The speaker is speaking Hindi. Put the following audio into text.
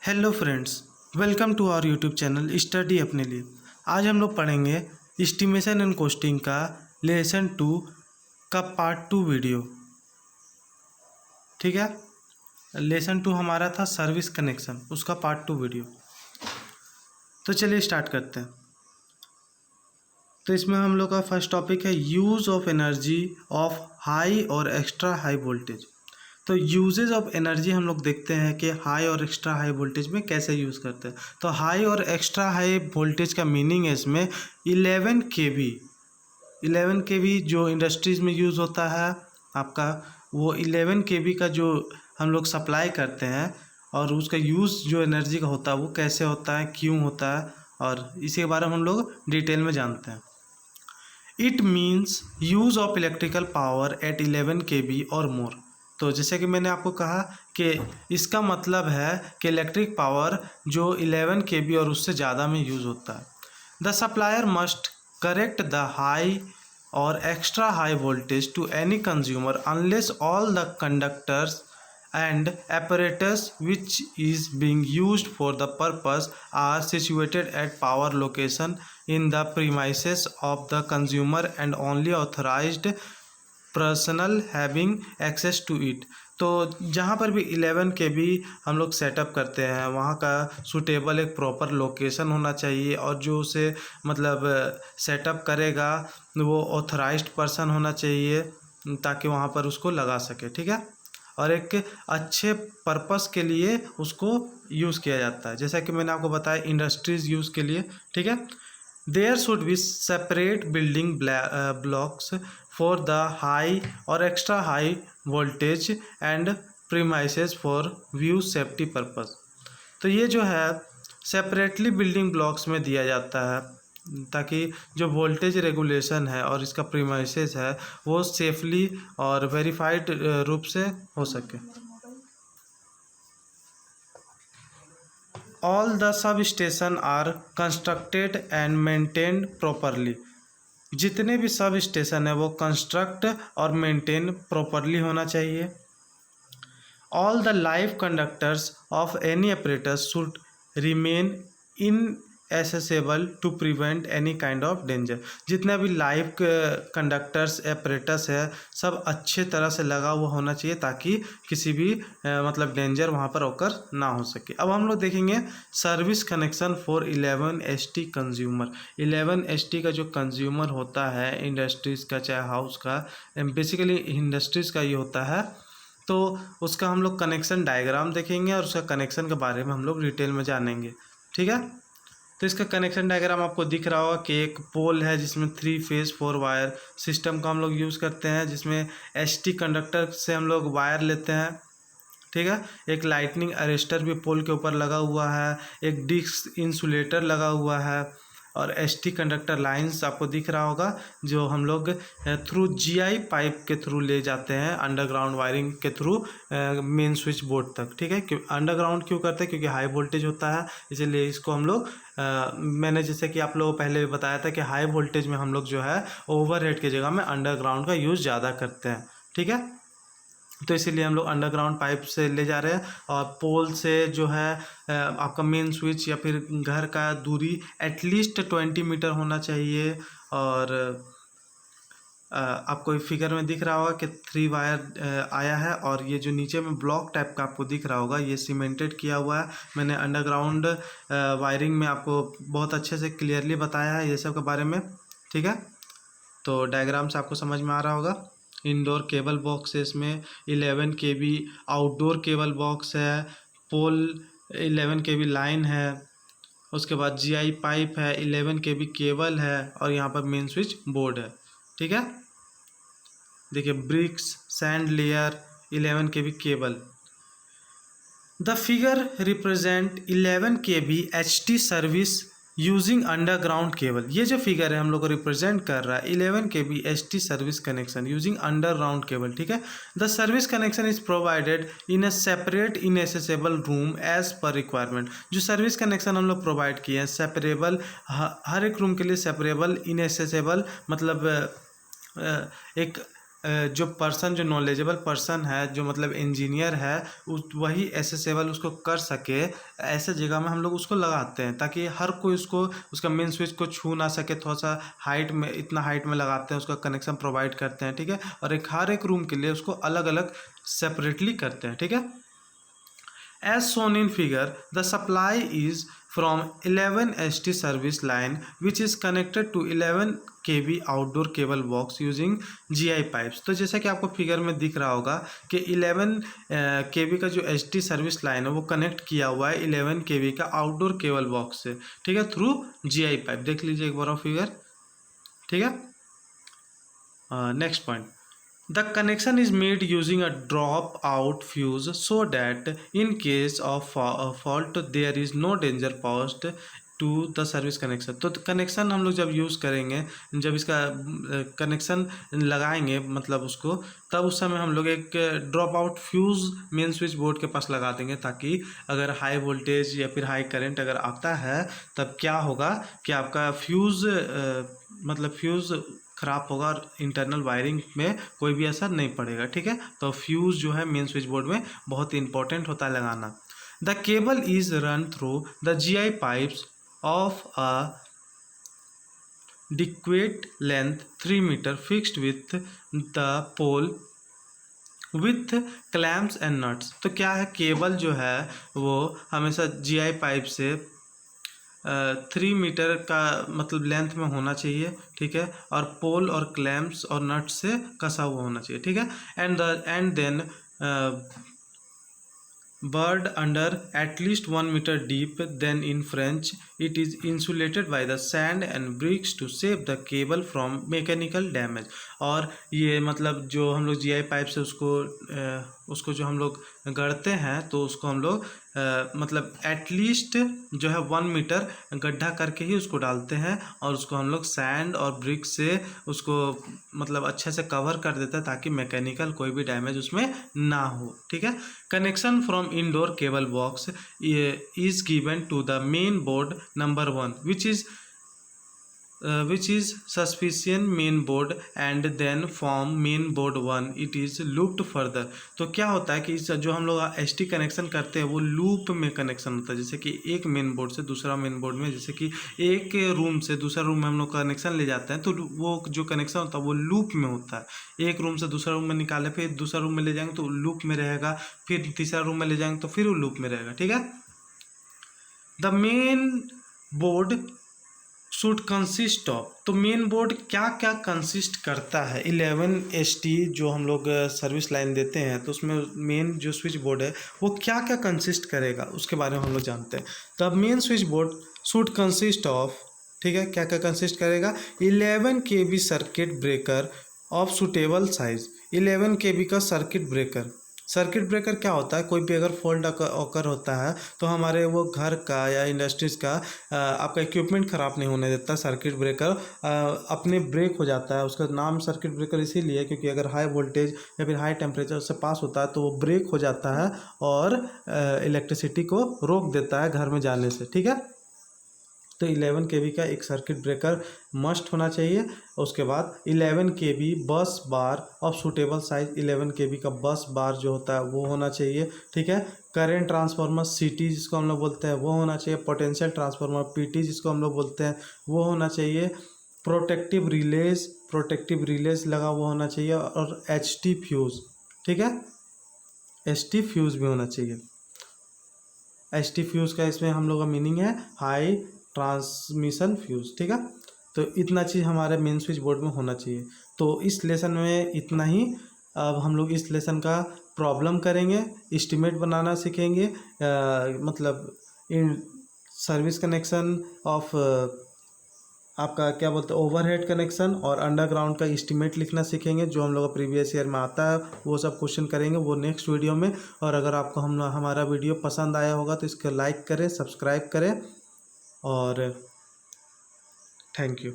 Hello friends, welcome to our YouTube channel study अपने लिए। आज हम लोग पढ़ेंगे एस्टिमेशन एंड कॉस्टिंग का लेसन 2 का पार्ट 2 वीडियो। ठीक है, लेसन 2 हमारा था सर्विस कनेक्शन, उसका पार्ट 2 वीडियो। तो चलिए स्टार्ट करते हैं। तो इसमें हम लोग का फर्स्ट टॉपिक है use of energy of high और एक्स्ट्रा हाई वोल्टेज। तो यूजेज ऑफ एनर्जी हम लोग देखते हैं कि हाई और एक्स्ट्रा हाई वोल्टेज में कैसे यूज़ करते हैं। तो हाई और एक्स्ट्रा हाई वोल्टेज का मीनिंग है इसमें 11 kV जो इंडस्ट्रीज़ में यूज़ होता है आपका, वो 11 kV का जो हम लोग सप्लाई करते हैं और उसका यूज़ जो एनर्जी का होता है वो कैसे होता है, क्यों होता है, और इसी के बारे में हम लोग डिटेल में जानते हैं। It means use of electrical power at 11 kV और मोर। तो जैसे कि मैंने आपको कहा कि इसका मतलब है कि इलेक्ट्रिक पावर जो 11 kV और उससे ज़्यादा में यूज़ होता है। The supplier must correct the high और extra high voltage to any consumer unless all the conductors and apparatus which is being used for the purpose are situated at power location in the premises of the consumer and only authorized personnel having access to it। तो जहाँ पर भी 11 kV हम लोग सेटअप करते हैं वहाँ का सूटेबल एक प्रॉपर लोकेशन होना चाहिए, और जो उसे मतलब सेटअप करेगा वो ऑथराइज्ड पर्सन होना चाहिए ताकि वहाँ पर उसको लगा सके। ठीक है, और एक अच्छे पर्पस के लिए उसको यूज़ किया जाता है, जैसा कि मैंने आपको बताया इंडस्ट्रीज़ यूज़ के लिए। ठीक है, there should be separate building blocks for the high और extra high voltage and premises for view safety purpose. तो ये जो है सेपरेटली बिल्डिंग ब्लॉक्स में दिया जाता है ताकि जो वोल्टेज रेगुलेशन है और इसका प्रीमाइसेस है वो सेफली और वेरीफाइड रूप से हो सके। All the substation are constructed and maintained properly. जितने भी सब स्टेशन है वो कंस्ट्रक्ट और मेंटेन प्रॉपरली होना चाहिए। All the live conductors of any apparatus should remain inaccessible to prevent any kind of danger. जितना भी लाइव कंडक्टर्स एपरेटस है सब अच्छे तरह से लगा हुआ होना चाहिए ताकि किसी भी मतलब डेंजर वहाँ पर ओकर ना हो सके। अब हम लोग देखेंगे service connection for 11 ST consumer. 11 ST का जो कंज्यूमर होता है इंडस्ट्रीज़ का चाहे हाउस का, बेसिकली इंडस्ट्रीज़ का ये होता है, तो उसका हम लोग कनेक्शन डायग्राम देखेंगे और उसका कनेक्शन के बारे में हम लोग डिटेल में जानेंगे। ठीक है, तो इसका कनेक्शन डायग्राम आपको दिख रहा होगा कि एक पोल है जिसमें 3 फेज 4 वायर सिस्टम का हम लोग यूज़ करते हैं, जिसमें ST कंडक्टर से हम लोग वायर लेते हैं। ठीक है, एक लाइटनिंग अरेस्टर भी पोल के ऊपर लगा हुआ है, एक डिस्क इंसुलेटर लगा हुआ है, और ST कंडक्टर लाइंस आपको दिख रहा होगा जो हम लोग थ्रू GI पाइप के थ्रू ले जाते हैं अंडरग्राउंड वायरिंग के थ्रू मेन स्विच बोर्ड तक। ठीक है, क्यों अंडरग्राउंड क्यों करते हैं? क्योंकि हाई वोल्टेज होता है, इसीलिए इसको हम लोग मैंने जैसे कि आप लोगों को पहले भी बताया था कि हाई वोल्टेज में हम लोग जो है ओवरहेड की जगह में अंडरग्राउंड का यूज़ ज़्यादा करते हैं। ठीक है, तो इसीलिए हम लोग अंडरग्राउंड पाइप से ले जा रहे हैं, और पोल से जो है आपका मेन स्विच या फिर घर का दूरी एटलीस्ट 20 मीटर होना चाहिए। और आपको फिगर में दिख रहा होगा कि 3 वायर आया है, और ये जो नीचे में ब्लॉक टाइप का आपको दिख रहा होगा ये सीमेंटेड किया हुआ है। मैंने अंडरग्राउंड वायरिंग में आपको बहुत अच्छे से क्लियरली बताया है ये सब के बारे में। ठीक है, तो डायग्राम से आपको समझ में आ रहा होगा। इंडोर केबल बॉक्स है इसमें 11 kV, आउटडोर केबल बॉक्स है, पोल 11 kV लाइन है, उसके बाद GI पाइप है, 11 kV केबल है, और यहाँ पर मेन स्विच बोर्ड है। ठीक है, देखिए bricks sand layer 11 kV cable. The figure represent 11 kV HT service using underground cable. ये जो फिगर है हम लोग को रिप्रेजेंट कर रहा है 11 kV ST service connection using underground cable. ठीक है, the service connection is provided in a separate inaccessible room as per requirement. जो सर्विस कनेक्शन हम लोग प्रोवाइड किए हैं सेपरेबल, हर एक रूम के लिए सेपरेबल, इनएसेसेबल मतलब एक जो पर्सन, जो नॉलेजेबल पर्सन है, जो मतलब इंजीनियर है, वही एसेसेबल उसको कर सके, ऐसे जगह में हम लोग उसको लगाते हैं ताकि हर कोई उसको, उसका मेन स्विच को छू ना सके। थोड़ा सा हाइट में, इतना हाइट में लगाते हैं, उसका कनेक्शन प्रोवाइड करते हैं, ठीक है। और हर एक रूम के लिए उसको अलग अलग सेपरेटली करते हैं, ठीक है। As shown in figure, the supply is from 11 ST service line which is connected to 11 kV outdoor cable box using GI pipes। तो जैसा कि आपको फिगर में दिख रहा होगा कि 11 kV का जो ST सर्विस लाइन है वो कनेक्ट किया हुआ है 11 kV का आउटडोर केबल बॉक्स से, ठीक है, थ्रू GI पाइप। देख लीजिए एक बार और फिगर, ठीक है। Next point, the connection is made using a drop out fuse so that in case of fault there is no danger posed to the service connection। तो कनेक्शन हम लोग जब यूज़ करेंगे, जब इसका कनेक्शन लगाएंगे मतलब उसको, तब उस समय हम लोग एक drop out fuse main switch board के पास लगा देंगे ताकि अगर हाई वोल्टेज या फिर हाई करंट अगर आता है तब क्या होगा कि आपका फ्यूज़ मतलब फ्यूज़ ख़राब होगा और इंटरनल वायरिंग में कोई भी असर नहीं पड़ेगा, ठीक है। तो फ्यूज़ जो है मेन स्विच बोर्ड में बहुत ही इंपॉर्टेंट होता है लगाना। The cable is run through the GI pipes of adequate length 3 metre fixed with the pole with clamps and nuts. तो क्या है, केबल जो है वो हमेशा GI पाइप से 3 मीटर का मतलब लेंथ में होना चाहिए, ठीक है, और पोल और क्लैम्प्स और नट से कसा हुआ होना चाहिए, ठीक है। And then buried under at least 1 meter deep, then in French it is insulated by the sand and bricks to save the cable from mechanical damage। और ये मतलब जो हम लोग GI पाइप से उसको जो हम लोग गढ़ते हैं तो उसको हम लोग मतलब एटलीस्ट जो है 1 मीटर गड्ढा करके ही उसको डालते हैं और उसको हम लोग सैंड और ब्रिक से उसको मतलब अच्छे से कवर कर देते हैं ताकि मैकेनिकल कोई भी डैमेज उसमें ना हो, ठीक है। Connection from indoor cable box is given to the main board number 1 which is suspicion main board and then from main board 1 it is looped further। तो क्या होता है कि जो हम लोग ST कनेक्शन करते हैं वो लूप में कनेक्शन होता है, जैसे कि एक मेन बोर्ड से दूसरा मेन बोर्ड में, जैसे कि एक रूम से दूसरा रूम में हम लोग कनेक्शन ले जाते हैं तो वो जो कनेक्शन होता है वो लूप में होता है। एक रूम से दूसरा रूम में निकाले, फिर दूसरा रूम में ले जाएंगे तो लूप में रहेगा, फिर तीसरा रूम में ले जाएंगे तो फिर वो लूप में रहेगा, ठीक है। The main board should consist of, तो मेन बोर्ड क्या क्या कंसिस्ट करता है। 11 ST जो हम लोग सर्विस लाइन देते हैं तो उसमें मेन जो स्विच बोर्ड है वो क्या क्या कंसिस्ट करेगा उसके बारे में हम लोग जानते हैं। The main switch board should consist of, ठीक है, क्या क्या कंसिस्ट करेगा, 11 kV circuit breaker of suitable size. 11 kV का सर्किट ब्रेकर, सर्किट ब्रेकर क्या होता है, कोई भी अगर फॉल्ट ऑकर होता है तो हमारे वो घर का या इंडस्ट्रीज़ का आपका इक्विपमेंट ख़राब नहीं होने देता। सर्किट ब्रेकर अपने ब्रेक हो जाता है, उसका नाम सर्किट ब्रेकर इसीलिए क्योंकि अगर हाई वोल्टेज या फिर हाई टेम्परेचर से पास होता है तो वो ब्रेक हो जाता है और इलेक्ट्रिसिटी को रोक देता है घर में जाने से, ठीक है। तो 11 kV का एक सर्किट ब्रेकर मस्ट होना चाहिए। उसके बाद 11 kV बस बार ऑफ सूटेबल साइज, 11 kV का बस बार जो होता है वो होना चाहिए, ठीक है। करेंट ट्रांसफार्मर CT जिसको हम लोग बोलते हैं वो होना चाहिए। पोटेंशियल ट्रांसफार्मर PT जिसको हम लोग बोलते हैं वो होना चाहिए। प्रोटेक्टिव रिलेज लगा हुआ होना चाहिए और HT फ्यूज़, ठीक है, HT फ्यूज़ भी होना चाहिए। HT फ्यूज़ का इसमें हम लोग का मीनिंग है हाई ट्रांसमिशन फ्यूज़, ठीक है। तो इतना चीज़ हमारे मेन स्विच बोर्ड में होना चाहिए। तो इस लेसन में इतना ही। अब हम लोग इस लेसन का प्रॉब्लम करेंगे, एस्टिमेट बनाना सीखेंगे, मतलब इन सर्विस कनेक्शन ऑफ आपका क्या बोलते हैं ओवरहेड कनेक्शन और अंडरग्राउंड का एस्टिमेट लिखना सीखेंगे जो हम लोग का प्रीवियस ईयर में आता है। वो सब क्वेश्चन करेंगे वो नेक्स्ट वीडियो में। और अगर आपको हमारा वीडियो पसंद आया होगा तो इसको लाइक करें, सब्सक्राइब करें और थैंक यू।